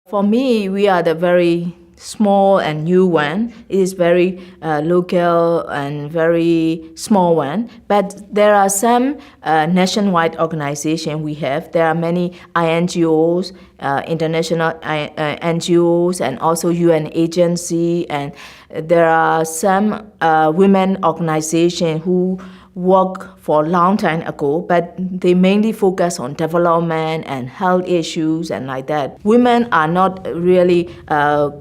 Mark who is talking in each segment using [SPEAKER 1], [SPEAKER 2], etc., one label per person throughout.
[SPEAKER 1] For me, we are the very small and new one. It is very local and very small one. But there are some nationwide organization we have. There are many INGOs, international NGOs, and also UN agency. And there are some women organization who work for a long time ago, but they mainly focus on development and health issues and like that. Women are not really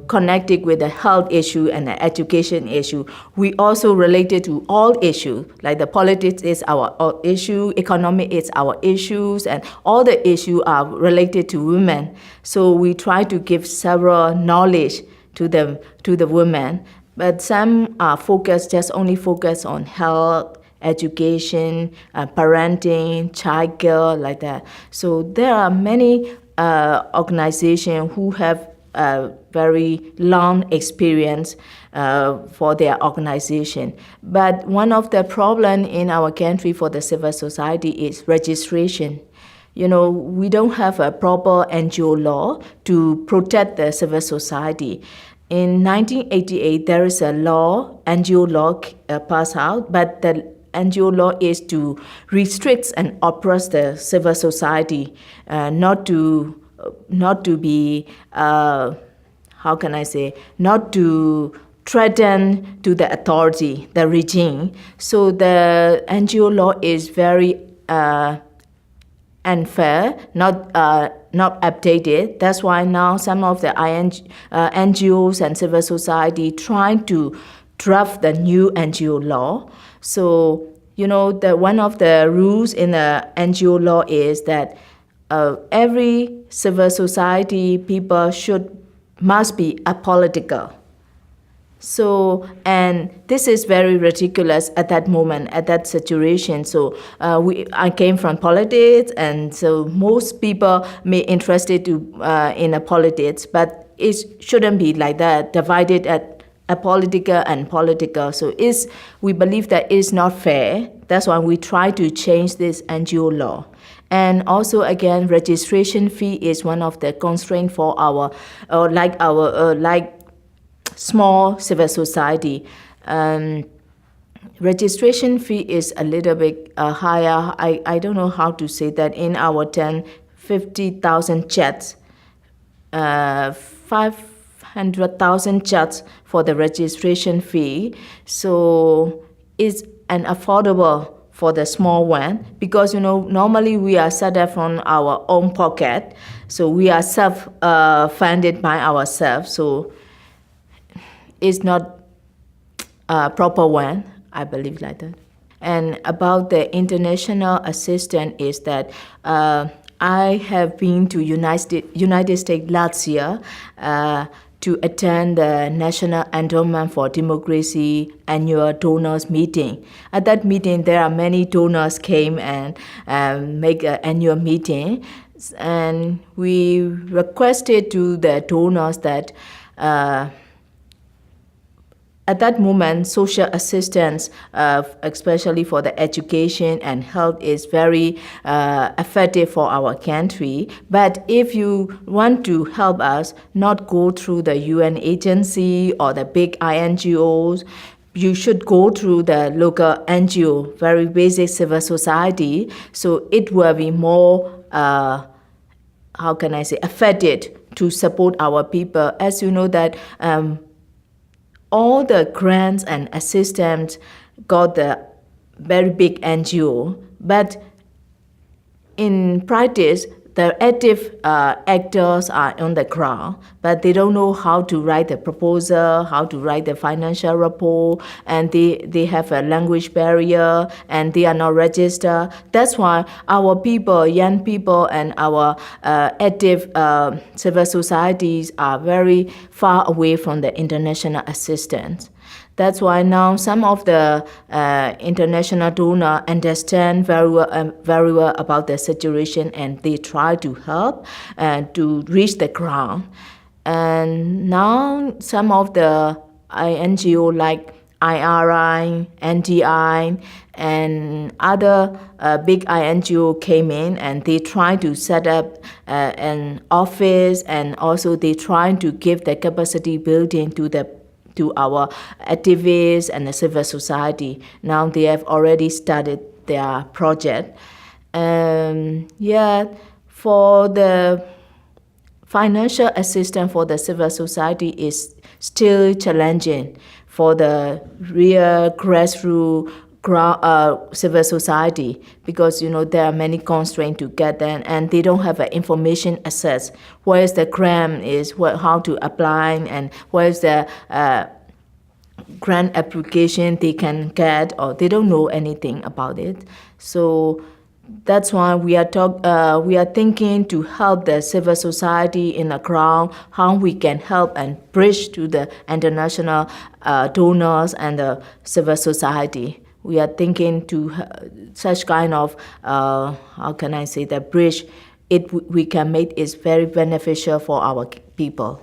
[SPEAKER 1] connected with the health issue and the education issue. We also related to all issues, like the politics is our issue, economy is our issues, and all the issues are related to women. So we try to give several knowledge to the women, but some are just only focus on health, education, parenting, childcare, like that. So there are many organizations who have very long experience for their organization. But one of the problems in our country for the civil society is registration. We don't have a proper NGO law to protect the civil society. In 1988, there is a law, NGO law passed out, but the NGO law is to restrict and oppress the civil society, not to be, not to threaten to the authority, the regime. So the NGO law is very unfair, not updated. That's why now some of the NGOs and civil society trying to draft the new NGO law. So, one of the rules in the NGO law is that every civil society people must be apolitical. So, and this is very ridiculous at that moment, at that situation. So, I came from politics, and so most people may interested in politics, but it shouldn't be like that, divided at apolitical and political. So we believe that it's not fair. That's why we try to change this NGO law. And also, again, registration fee is one of the constraints for our small civil society. Registration fee is a little bit higher. I don't know how to say that. In our 50,000 chats, 500,000 chats for the registration fee. So it's affordable for the small one, because normally we are set up from our own pocket, so we are self-funded by ourselves. So it's not a proper one, I believe like that. And about the international assistance is that I have been to United States last year to attend the National Endowment for Democracy annual donors meeting. At that meeting, there are many donors came and make an annual meeting, and we requested to the donors that at that moment, social assistance, especially for the education and health, is very effective for our country. But if you want to help us, not go through the UN agency or the big INGOs, you should go through the local NGO, very basic civil society, so it will be more, effective to support our people. As you know that all the grants and assistance got the very big NGO, but in practice, the active actors are on the ground, but they don't know how to write the proposal, how to write the financial report, and they have a language barrier, and they are not registered. That's why our people, young people, and our active civil societies are very far away from the international assistance. That's why now some of the international donors understand very well about the situation, and they try to help and to reach the ground. And now some of the NGO like IRI, NDI, and other big INGO came in, and they tried to set up an office, and also they tried to give the capacity building to our activists and the civil society. Now they have already started their project. For the financial assistance for the civil society is still challenging for the real grassroots civil society, because there are many constraints to get them, and they don't have information access. Where is the grant how to apply, and where is the grant application they can get, or they don't know anything about it. So that's why we are thinking to help the civil society in the ground, how we can help and bridge to the international donors and the civil society. We are thinking to such kind of the bridge we can make is very beneficial for our people.